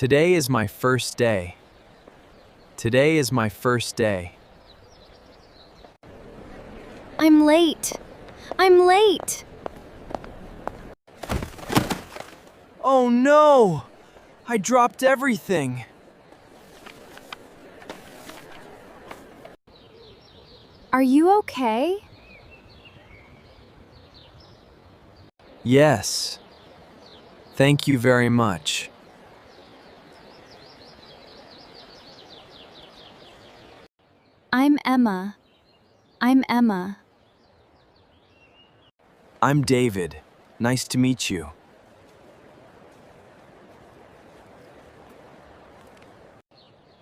Today is my first day. Today is my first day. I'm late. I'm late. Oh no! I dropped everything. Are you okay? Yes. Thank you very much. I'm Emma. I'm Emma. I'm David. Nice to meet you.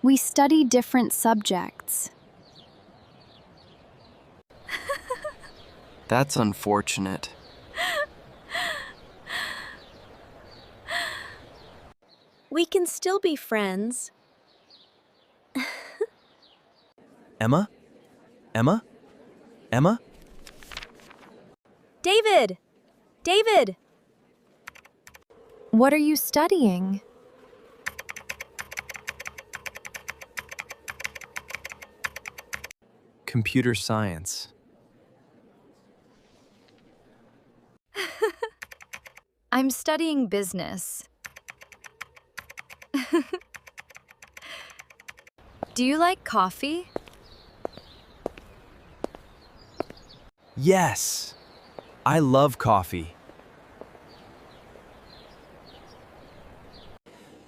We study different subjects. That's unfortunate. We can still be friends. Emma? Emma? Emma? David! David! What are you studying? Computer science. I'm studying business. Do you like coffee? Yes. I love coffee.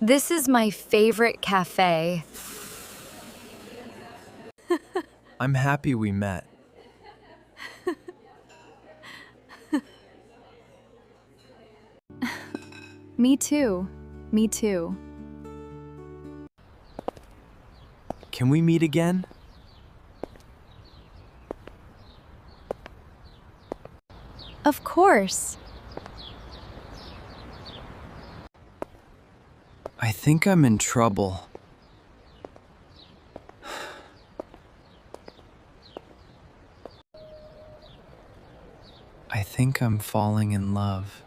This is my favorite cafe. I'm happy we met. Me too. Me too. Can we meet again? Of course. I think I'm in trouble. I think I'm falling in love.